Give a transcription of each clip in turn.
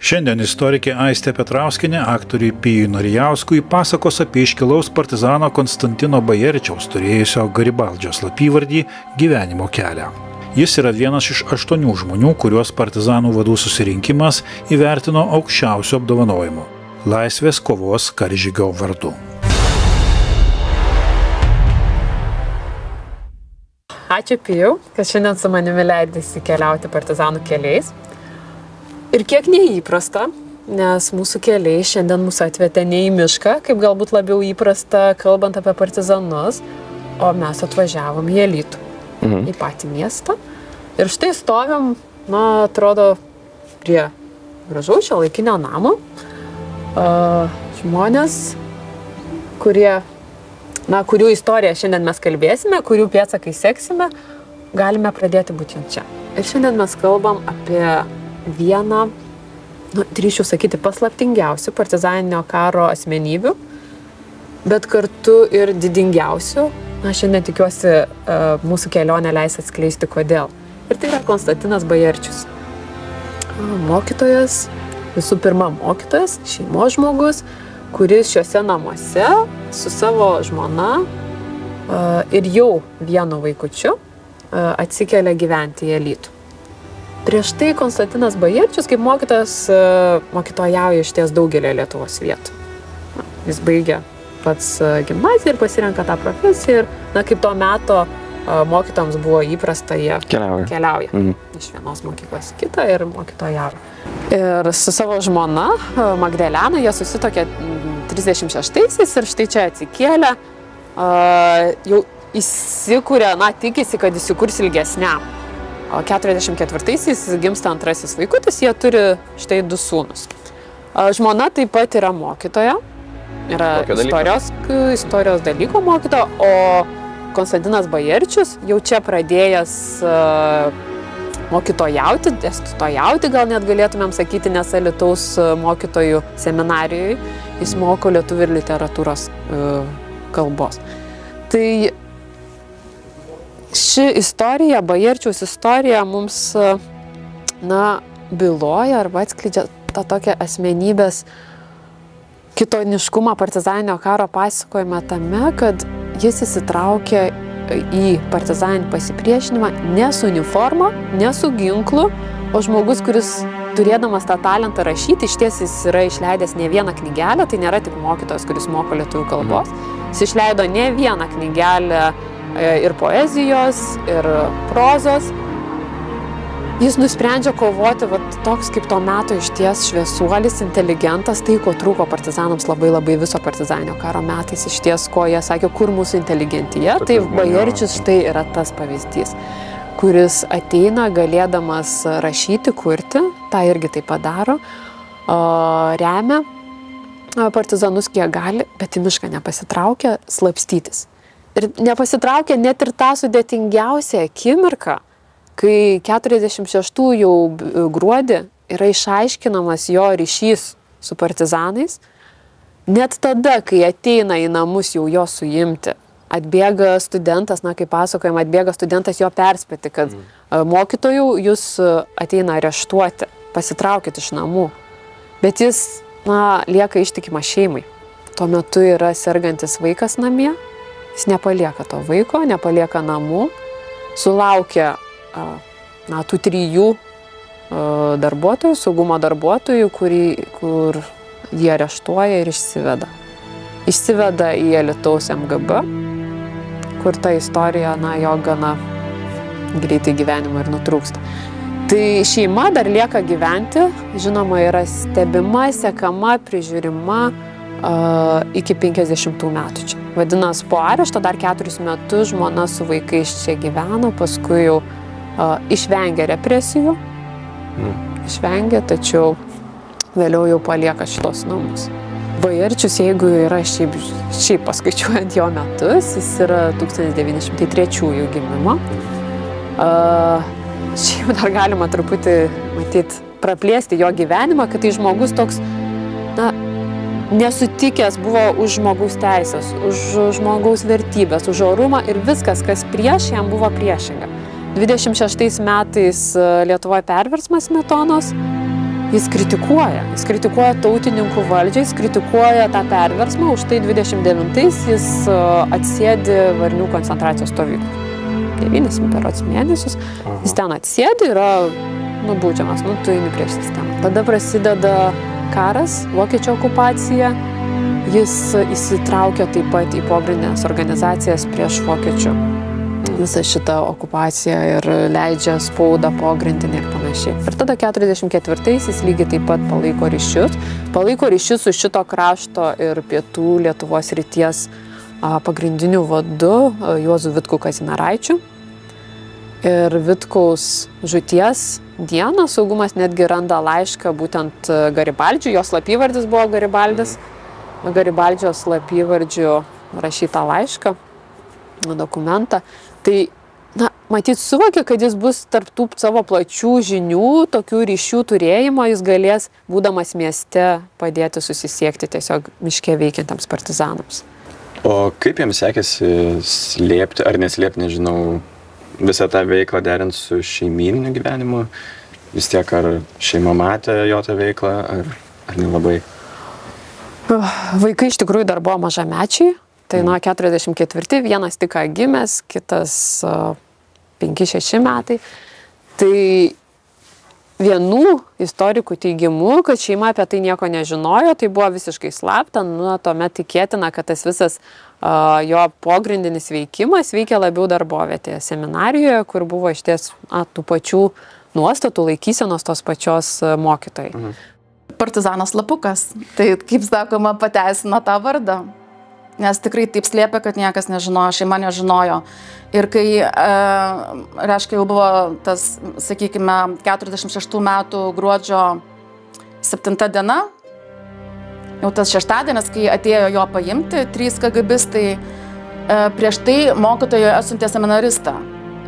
Šiandien istorikė Aistė Petrauskienė aktoriui Pijui Norijauskui pasakos apie iškilaus partizano Konstantino Bajerčiaus, turėjusio Garibaldžio slapyvardį, gyvenimo kelią. Jis yra vienas iš 8 žmonių, kuriuos partizanų vadų susirinkimas įvertino aukščiausiu apdovanojimu – Laisvės kovos karžygio vardu. Ačiū Pijau, kad šiandien su manimi leidėsi keliauti partizanų keliais. Ir kiek neįprasta, nes mūsų keliai šiandien mūsų atvedė ne į mišką, kaip galbūt labiau įprasta, kalbant apie partizanus, o mes atvažiavom į Alytų, į patį miestą. Ir štai stovim, atrodo, prie gražaus šiuolaikinio namo. Žmonės, kurių istoriją šiandien mes kalbėsime, kurių pėdsakai seksime, galime pradėti būtent čia. Ir šiandien mes kalbam apie vieną, drįsčiau sakyti, paslaptingiausių partizaninio karo asmenybių, bet kartu ir didingiausių. Šiandien tikiuosi mūsų kelionę leis atskleisti kodėl. Ir tai yra Konstantinas Bajerčius. Mokytojas, visų pirma mokytojas, šeimos žmogus, kuris šiuose namuose su savo žmona ir jau vienu vaikučiu atsikelia gyventi į Alytų. Prieš tai Konstantinas Bajerčius kaip mokytojas mokytojauja išties daugelį Lietuvos vietų. Jis baigia pats gimnaziją ir pasirenka tą profesiją ir, kaip to meto mokytojams buvo įprasta, jie keliauja iš vienos mokyklos į kitą ir mokytojauja. Ir su savo žmona Magdalena jie susituokė 36-aisiais ir štai čia atsikėlė, jau įsikūrė, tikisi, kad įsikurs ilgesniam. O 44-aisiais gimsta antrasis vaikutis, jie turi štai 2 sūnus. Žmona taip pat yra mokytoja, yra istorijos dalyko mokytoja, o Konstantinas Bajerčius jau čia pradėjęs mokytojauti, dėstytojauti, gal net galėtumėm sakyti, nes Alytaus mokytojų seminarijoje jis moko lietuvių ir literatūros kalbos. Tai ši istorija, Bajerčiaus istorija mums, byloja arba atskleidžia tą tokią asmenybės kitoniškumą partizaninio karo pasakojime tame, kad jis įsitraukė į partizaninį pasipriešinimą ne su uniforma, ne su ginklu, o žmogus, kuris turėdamas tą talentą rašyti, išties jis yra išleidęs ne vieną knygelę, tai nėra tik mokytojas, kuris moko lietuvių kalbos, jis išleido ne vieną knygelę ir poezijos, ir prozos. Jis nusprendžia kovoti toks kaip to meto išties šviesuolis, inteligentas, tai ko trūko partizanams labai viso partizaninio karo metais, išties ko jie sakė, kur mūsų inteligentija, tai Bajerčius štai yra tas pavyzdys, kuris ateina galėdamas rašyti, kurti, tą irgi tai padaro, remia partizanus kiek gali, bet į mišką nepasitraukia slapstytis. Ir nepasitraukė net ir tą sudėtingiausią akimirką, kai 46 jau gruodį yra išaiškinamas jo ryšys su partizanais. Net tada, kai ateina į namus jau jo suimti, atbėga studentas, kaip pasakojama, atbėga studentas jo perspėti, kad mokytojų jūs ateina areštuoti, pasitraukit iš namų. Bet jis, lieka ištikimas šeimai. Tuo metu yra sergantis vaikas namie. Jis nepalieka to vaiko, nepalieka namų, sulaukia tų 3 darbuotojų, saugumo darbuotojų, kur jie areštuoja ir išsiveda. Išsiveda į Alytaus MGB, kur ta istorija, jo gana greitai gyvenimo ir nutrūksta. Tai šeima dar lieka gyventi, žinoma, yra stebima, sekama, prižiūrima iki 50 metų čia. Vadinasi, po arešto dar 4 metus žmona su vaikais čia gyveno, paskui jau išvengė represijų, tačiau vėliau jau palieka šitos namus. Bajerčius, jeigu yra šiaip paskaičiuojant jo metus, jis yra 1903 gimimo. Šiaip dar galima truputį, praplėsti jo gyvenimą, kad tai žmogus toks, nesutikęs buvo už žmogaus teisės, už žmogaus vertybės, už orumą ir viskas, kas prieš, jam buvo priešinga. 26 metais Lietuvoje perversmas Smetonos, jis kritikuoja tautininkų valdžią, jis kritikuoja tą perversmą, už tai 29-ais jis atsėdi Varnių koncentracijos stovyklų. 9 berods mėnesius, jis ten atsėdi, yra nubaudžiamas, tu eini prieš sistemą. Tada prasideda karas, vokiečių okupacija, jis įsitraukia taip pat į pogrindines organizacijas prieš vokiečių visą šitą okupaciją ir leidžia spaudą pogrindinį ir panašiai. Ir tada 44-aisiais lygiai taip pat palaiko ryšius su šito krašto ir pietų Lietuvos srities pagrindiniu vadu Juozu Vitku Kazimieraičiu. Ir Vitkaus žūties dieną saugumas netgi randa laišką būtent Garibaldžiui, jo slapyvardis buvo Garibaldis, Garibaldžio slapyvardžiu rašytą laišką, dokumentą. Tai, matyt, suvokė, kad jis bus tarp tų savo plačių žinių, tokių ryšių turėjimo, jis galės, būdamas mieste, padėti susisiekti tiesiog miške veikiantiems partizanams. O kaip jiems sekėsi slėpti, ar neslėpti, nežinau, visą tą veiklą derint su šeimyniniu gyvenimu? Vis tiek, ar šeima matė jo tą veiklą, ar nelabai? Vaikai iš tikrųjų dar buvo mažamečiai. Tai nuo 44, vienas tik gimęs, kitas 5-6 metai. Tai vienų istorikų teigimu, kad šeima apie tai nieko nežinojo, tai buvo visiškai slapta, tuomet tikėtina, kad tas visas jo pogrindinis veikimas veikia labiau darbovietėje, seminarijoje, kur buvo išties tų pačių nuostatų, laikysenos tos pačios mokytojai. Partizanas Lapukas, tai kaip sakoma, pateisino tą vardą. Nes tikrai taip slėpė, kad niekas nežinojo, šeima nežinojo. Ir kai, reiškia, jau buvo tas, sakykime, 46 metų gruodžio 7 diena, jau tas šeštadienis, kai atėjo jo paimti, 3 KGBistai, prieš tai mokytojo atsiuntė seminaristą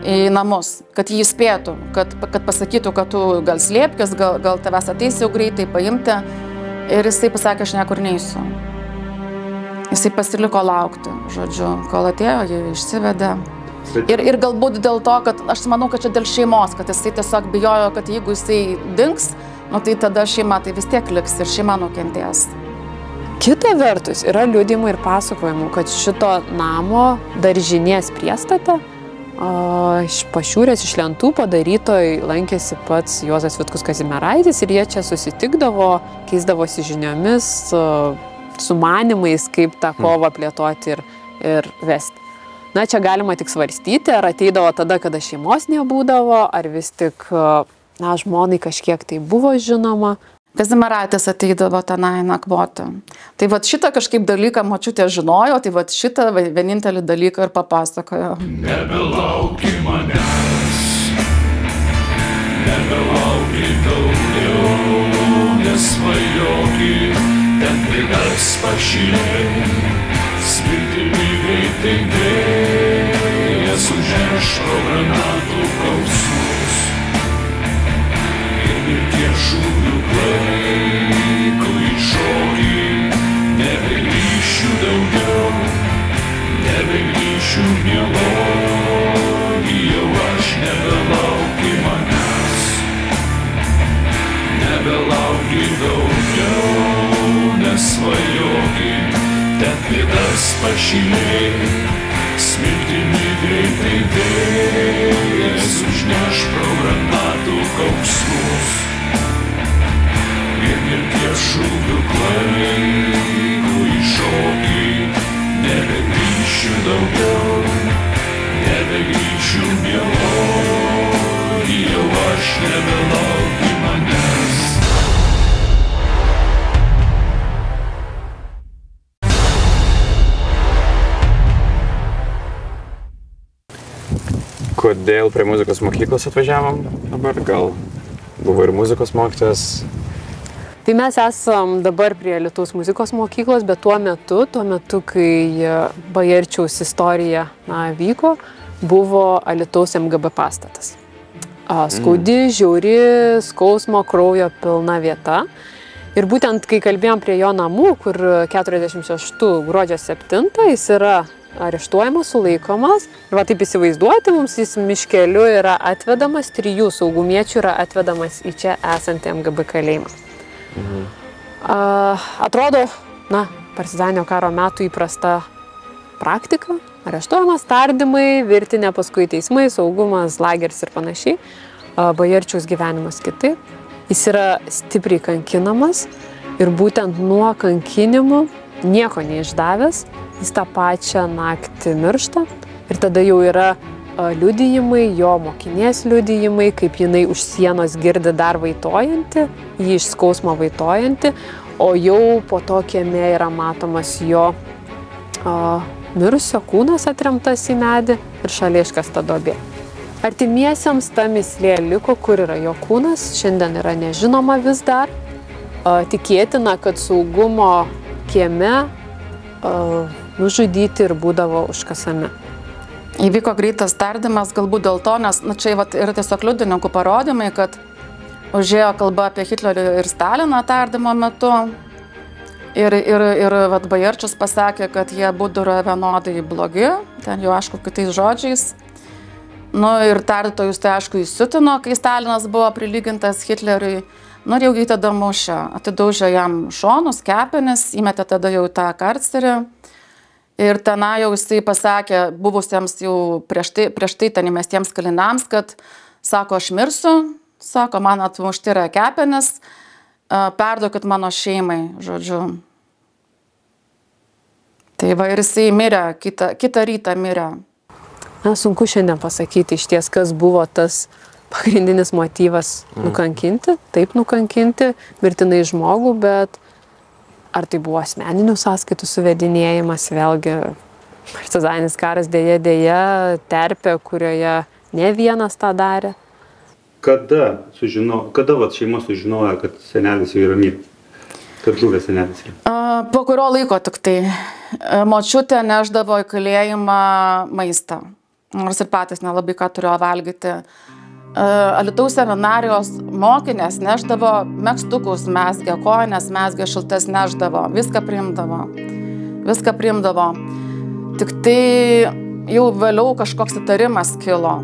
į namus, kad jį įspėtų, kad pasakytų, kad tu gal slėpkis, gal tavęs ateis jau greitai paimti. Ir jisai pasakė, aš niekur neisiu. Jisai pasiliko laukti, žodžiu, kol atėjo, jį išsivedė. Ir galbūt dėl to, kad aš manau, kad čia dėl šeimos, kad jisai tiesiog bijojo, kad jeigu jisai dings, tai tada šeima tai vis tiek liks ir šeima nukentės. Kita vertus, yra liudijimų ir pasakojimų, kad šito namo daržinės priestate iš Pašiūrės, iš lentų padarytoj lankėsi pats Juozas Vitkus Kazimieraitis ir jie čia susitikdavo, keisdavosi žiniomis, sumanimais, kaip tą kovą plėtoti ir vesti. Čia galima tik svarstyti, ar ateidavo tada, kada šeimos nebūdavo, ar vis tik žmonai kažkiek tai buvo žinoma. Kazimieraitis ateidavo tenai nakvoti. Tai šitą kažkaip dalyką močiutė žinojo, tai šitą vienintelį dalyką ir papasakojo. Nebelauki manęs, nebelauki daugiau, nesvajoki, ten prigars pašiliai, svirtimi greitai vėjas užneš pro granatų kausmus. Ir mirties šūvių klaikų į šokį, nebegrįšiu daugiau, nebegrįšiu mieloji, jau aš nebelauki manęs, nebelauki daugiau, nesvajoki, ten prigars pašiliai, smirtimi greitai vėjas užneš pro granatų kausmus. Ir mirties šūvių klaikų į šokį, nebegrįšiu daugiau, nebegrįšiu mieloji, jau aš nebelauki manęs. Kodėl prie muzikos mokyklos atvažiavom dabar? Gal buvo ir muzikos mokytojas? Tai mes esam dabar prie Alytaus muzikos mokyklos, bet tuo metu, kai Bajerčiaus istorija vyko, buvo Alytaus MGB pastatas. Skaudi, žiauri, skausmo, kraujo pilna vieta. Ir būtent, kai kalbėjom prie jo namų, kur 46 gruodžio 7, jis yra areštuojamas, sulaikomas. Ir va taip įsivaizduoti, mums jis miškeliu yra atvedamas, 3 saugumiečių yra atvedamas į čia esantį MGB kalėjimą. Atrodo, partizaninio karo metų įprasta praktika. Areštuojamas, tardymai, virtinė, paskui teismai, saugumas, lageris ir panašiai. Bajerčiaus gyvenimas kitaip. Jis yra stipriai kankinamas ir būtent nuo kankinimų, nieko neišdavęs, jis tą pačią naktį miršta. Ir tada jau yra liudijimai, jo mokinės liudijimai, kaip jinai už sienos girdi dar vaitojanti, jį iš skausmo vaitojanti, o jau po to kieme yra matomas jo mirusio kūnas atremtas į medį ir šalia iškasta duobė. Artimiesiems ta mįslė liko, kur yra jo kūnas, šiandien yra nežinoma vis dar. Tikėtina, kad saugumo kieme nužudyti ir būdavo užkasami. Įvyko greitas tardymas, galbūt dėl to, nes čia yra tiesiog liudininkų parodymai, kad užėjo kalba apie Hitlerį ir Staliną tardymo metu. Ir Bajerčius pasakė, kad jie abudu yra vienodai blogi, ten jau aišku kitais žodžiais. Ir tardytojus tai aišku įsiutino, kai Stalinas buvo prilygintas Hitleriui. Ir jau jį tada mušė, atidaužė jam šonus, kepenis, įmetė tada jau tą karcerį. Ir tenai jau jisai pasakė buvusiems jau prieš tai ten įmestiems kaliniams, kad sako, aš mirsiu, sako, man atmušti yra kepenis, perduokit mano šeimai, žodžiu. Tai va ir jisai mirė, kitą rytą mirė. Sunku šiandien pasakyti iš ties, kas buvo tas pagrindinis motyvas nukankinti, taip nukankinti, mirtinai žmogų, bet ar tai buvo asmeninių sąskaitų suvedinėjimas, vėlgi partizaninis karas dėja, terpė, kurioje ne vienas tą darė. Kada šeima sužinojo, kad senelis jau yra miręs? Kad žuvęs senelis yra? Po kurio laiko tik tai. Močiutė neždavo į kalėjimą maistą, nors ir patys nelabai ką turėjo valgyti. Alytaus seminarijos mokinės neždavo megztukus, mezgė kojas, mezgė šiltas, neždavo, viską priimdavo. Tik tai jau vėliau kažkoks įtarimas kilo.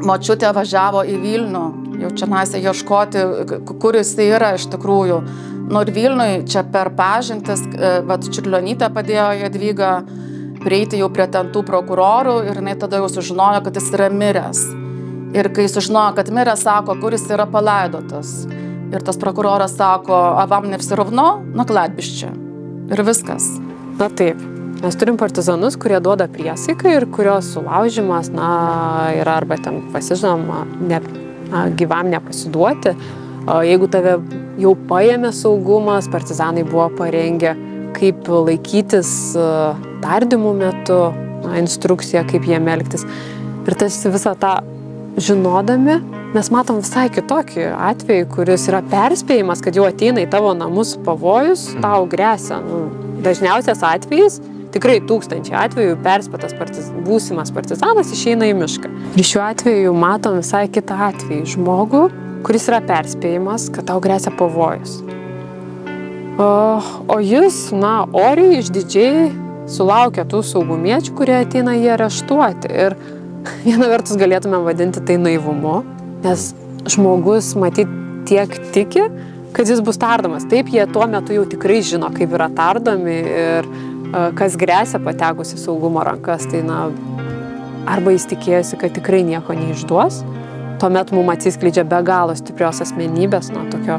Močiutė važiavo į Vilnių, jau čia naisė ieškoti, kur jisai yra iš tikrųjų. Ir Vilniui čia per pažintis, Čiurlionytė padėjo Jadvyga prieiti jau prie ten tų prokurorų ir jinai tada jau sužinojo, kad jis yra miręs. Ir kai sužinojo, kad miręs, sako, kur jis yra palaidotas. Ir tas prokuroras sako, a vam ne vsi ravno, na kladbiščia. Ir viskas. Na taip. Mes turim partizanus, kurie duoda priesaiką ir kurios sulaužimas, yra arba ten pasižinoma, gyvam nepasiduoti. Jeigu tave jau paėmė saugumas, partizanai buvo parengę, kaip laikytis tardymų metu, instrukciją, kaip jiem elgtis. Ir tas visą tą žinodami, mes matom visai kitokį atvejį, kuris yra perspėjimas, kad jau ateina į tavo namus pavojus, tau gresia. Dažniausias atvejis, tikrai 1000 atvejų, perspėtas būsimas partizanas išeina į mišką. Ir šiuo atveju matom visai kitą atvejį. Žmogų, kuris yra perspėjimas, kad tau gresia pavojus. O jis, oriai, išdidžiai sulaukia tų saugumiečių, kurie ateina jį areštuoti. Ir viena vertus galėtume vadinti tai naivumu, nes žmogus matyt tiek tiki, kad jis bus tardomas. Taip, jie tuo metu jau tikrai žino, kaip yra tardomi ir kas gresia patekus į saugumo rankas. Tai arba jis tikėjosi, kad tikrai nieko neišduos. Tuomet mums atsiskleidžia be galo stiprios asmenybės, tokio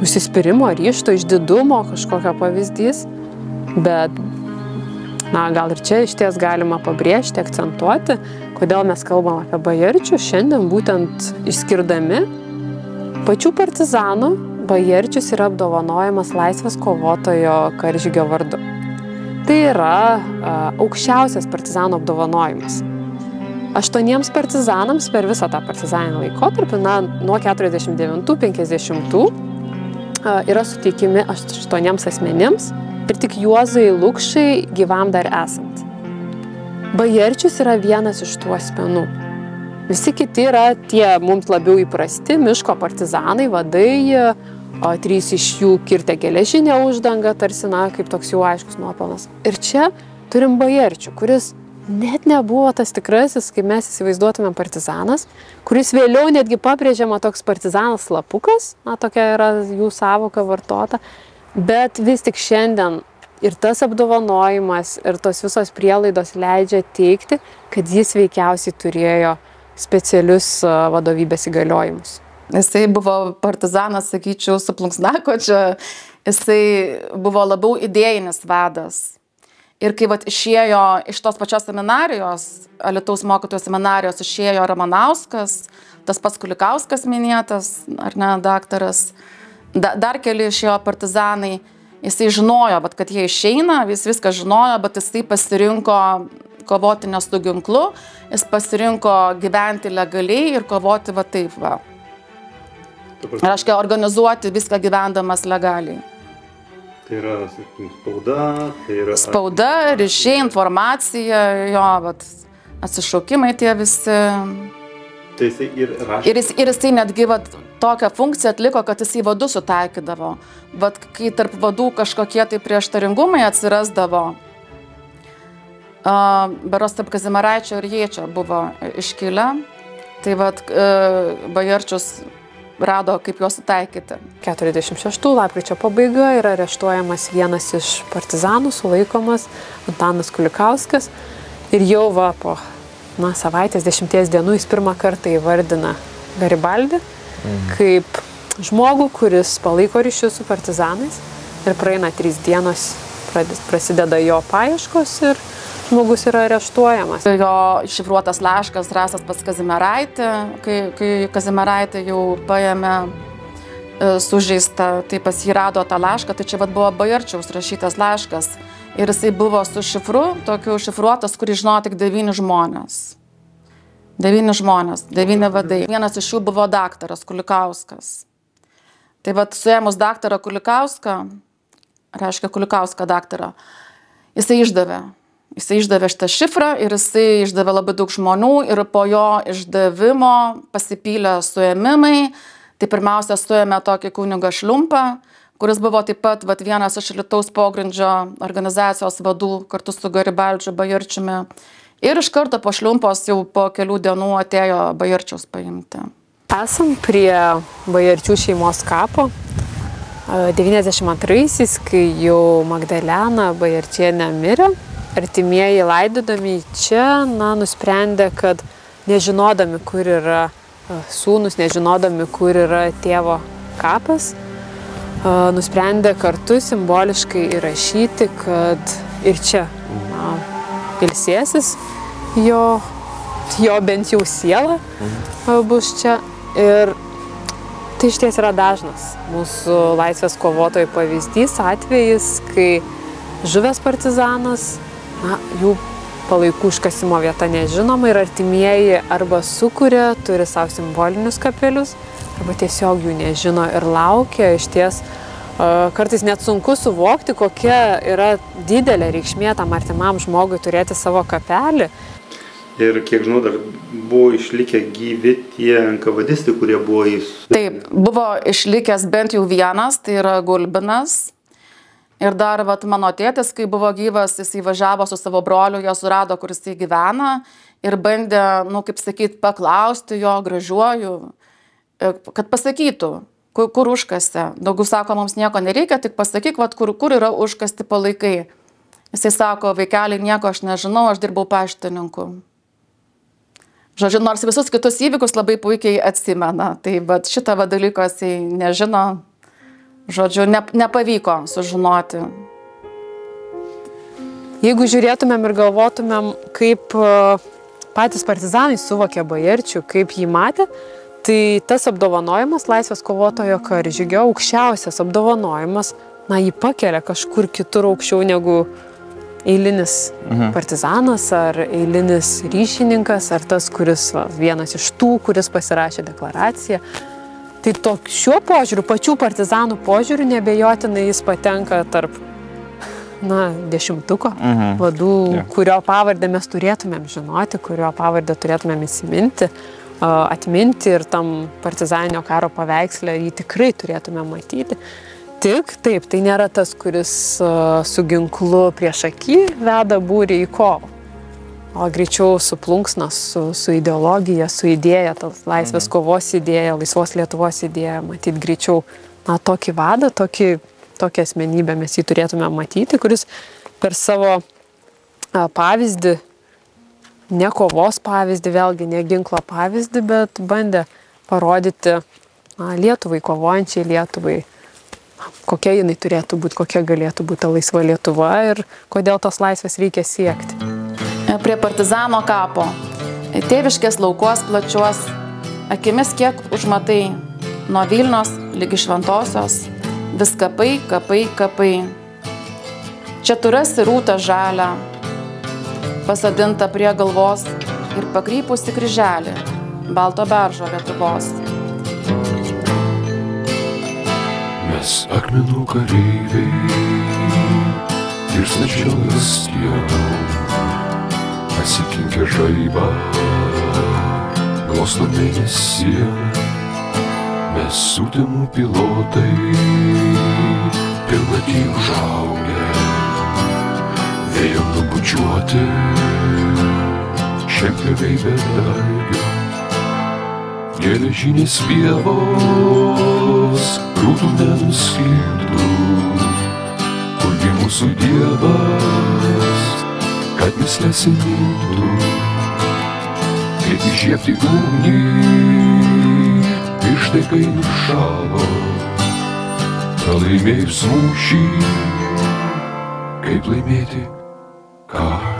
užsispyrimo, ryžto, išdidumo kažkokio pavyzdys. Bet gal ir čia iš ties galima pabrėžti, akcentuoti, kodėl mes kalbam apie Bajerčių. Šiandien būtent išskirdami pačių partizanų, Bajerčius yra apdovanojamas laisvės kovotojo Karžygio vardu. Tai yra aukščiausias partizanų apdovanojimas. 8 partizanams per visą tą partizaninį laikotarpį, nuo 49-50, yra suteikimi 8 asmenims ir tik Juozui Lukšai gyvam dar esant. Bajerčius yra vienas iš tų asmenų. Visi kiti yra tie mums labiau įprasti miško partizanai, vadai, 3 iš jų kirtė geležinę uždangą, tarsi, kaip toks jau aiškus nuopelnas. Ir čia turim Bajerčių, kuris net nebuvo tas tikrasis, kaip mes įsivaizduotumėm, partizanas, kuris vėliau netgi pabrėžiama toks partizanas slapukas, na, tokia yra jų sąvoka vartota, bet vis tik šiandien ir tas apdovanojimas, ir tos visos prielaidos leidžia teikti, kad jis veikiausiai turėjo specialius vadovybės įgaliojimus. Jisai buvo partizanas, sakyčiau, su plunksnakočiu, jisai buvo labiau idėjinis vadas. Ir kai išėjo iš tos pačios seminarijos, Alytaus mokytojų seminarijos, išėjo Ramanauskas, tas pats Kulikauskas minėtas, ar ne, daktaras, dar keli išėjo partizanai, jisai žinojo, bet kad jie išeina, jis viską žinojo, bet jisai pasirinko kovoti ne su ginklu, jis pasirinko gyventi legaliai ir kovoti va taip va. Reiškia, organizuoti viską gyvendamas legaliai. Tai yra, sakykim, spauda, tai yra... Spauda, ryšiai, informacija, jo, vat, atsišaukimai tie visi. Tai jisai ir rašė. Ir jisai netgi vat, tokią funkciją atliko, kad jisai vadų sutaikydavo. Vat, kai tarp vadų kažkokie tai prieštaringumai atsirasdavo, beros tarp Kazimieraičio ir Jėčio buvo iškilę, tai vat, Bajerčius rado, kaip juos sutaikyti. 46 lapkričio pabaiga yra areštuojamas vienas iš partizanų, sulaikomas Antanas Kulikauskas. Ir jau po savaitės 10 dienų jis pirmą kartą įvardina Garibaldį kaip žmogų, kuris palaiko ryšius su partizanais. Ir praeina 3 dienos, prasideda jo paieškos ir žmogus yra areštuojamas. Jo šifruotas laiškas rastas pas Kazimieraitį, kai Kazimieraitį jau paėmė sužeistą, tai pas jį rado tą laišką, tai čia buvo Bajerčiaus rašytas laiškas. Ir jisai buvo su šifru, tokiu šifruotas, kurį žinojo tik 9 žmonės. 9 žmonės, 9 vadai. Vienas iš jų buvo daktaras Kulikauskas. Tai suėmus daktarą Kulikauską, reiškia Kulikauską daktarą, jisai išdavė. Jisai išdavė šitą šifrą ir jisai išdavė labai daug žmonių ir po jo išdavimo pasipylė suėmimai. Tai pirmiausia suėmė tokį kunigą Šliumpą, kuris buvo taip pat vienas iš Alytaus pogrindžio organizacijos vadų kartu su Garibaldžiu Bajerčiumi. Ir iš karto po Šliumpos jau po kelių dienų atėjo Bajerčiaus paimti. Esam prie Bajerčių šeimos kapo. 92-aisiais, kai jau Magdalena Bajerčienė mirė, artimieji laidodami čia, nusprendė, kad nežinodami, kur yra sūnus, nežinodami, kur yra tėvo kapas, nusprendė kartu simboliškai įrašyti, kad ir čia ilsėsis jo bent jau siela bus čia. Ir tai išties yra dažnas mūsų laisvės kovotojų pavyzdys, atvejis, kai žuvęs partizanas, jų palaikų iškasimo vieta nežinoma ir artimieji arba sukuria, turi savo simbolinius kapelius, arba tiesiog jų nežino ir laukia. Išties kartais net sunku suvokti, kokia yra didelė reikšmė tam artimam žmogui turėti savo kapelį. Ir kiek žinau, dar buvo išlikę gyvi tie NKVDistai, kurie buvo Taip, buvo išlikęs bent jau vienas, tai yra Gulbinas. Ir dar mano tėtis, kai buvo gyvas, jis įvažiavo su savo broliu, jo surado, kur jis gyvena ir bandė, kaip sakyti, paklausti jo gražiuoju, kad pasakytų, kur užkasti. Daugiau sako, mums nieko nereikia, tik pasakyk, kur yra užkasti palaikai. Jisai sako, vaikeliai, nieko aš nežinau, aš dirbau paštininku. Žodžiu, nors visus kitus įvykius labai puikiai atsimena, tai šitą dalyką jisai nežino. Žodžiu, nepavyko sužinoti. Jeigu žiūrėtumėm ir galvotumėm, kaip patys partizanai suvokė Bajerčių, kaip jį matė, tai tas apdovanojimas laisvės kovotojo karžygio, aukščiausias apdovanojimas, jį pakelia kažkur kitur aukščiau negu eilinis partizanas ar eilinis ryšininkas, ar tas, kuris vienas iš tų, kuris pasirašė deklaraciją. Tai šiuo požiūriu, pačių partizanų požiūriu, nebejotinai jis patenka tarp 10 vadų, kurio pavardę mes turėtumėm žinoti, kurio pavardę turėtumėm įsiminti, atminti ir tam partizaninio karo paveiksle jį tikrai turėtumėm matyti. tik, taip, tai nėra tas, kuris su ginklu prieš akį veda būrį į kovą, o greičiau su plunksna, su ideologija, su idėja, tas laisvės kovos idėja, laisvos Lietuvos idėja, matyt greičiau, tokį vadą, tokią asmenybę mes jį turėtume matyti, kuris per savo pavyzdį, ne kovos pavyzdį, vėlgi ne ginklo pavyzdį, bet bandė parodyti Lietuvai, kovojančiai Lietuvai, kokia jinai turėtų būti, kokia galėtų būti ta laisva Lietuva ir kodėl tos laisvės reikia siekti. Prie partizano kapo, tėviškės laukos plačios, akimis kiek užmatai, nuo Vilnios lygi Šventosios, vis kapai, kapai, kapai. Čia tu rasi rūtą žalią, pasadinta prie galvos ir pakrypusi kryželį, balto beržo Lietuvos. Mes akmenų kareiviai ir stačialas tiek, pasikinkę žaibą, glosto mėnesį. Mes sutemų pilotai, pilnatį užaugę, vėjom nubučiuoti, šiempliai bedalgio. Geležinės pievos, grūdų nenuskiltų, kurgi mūsų Dievas, kad mislės įmintų, kaip įžiebti ugnį, išdaigai nušalo, pralaimėjus mūšį, kaip laimėti karą.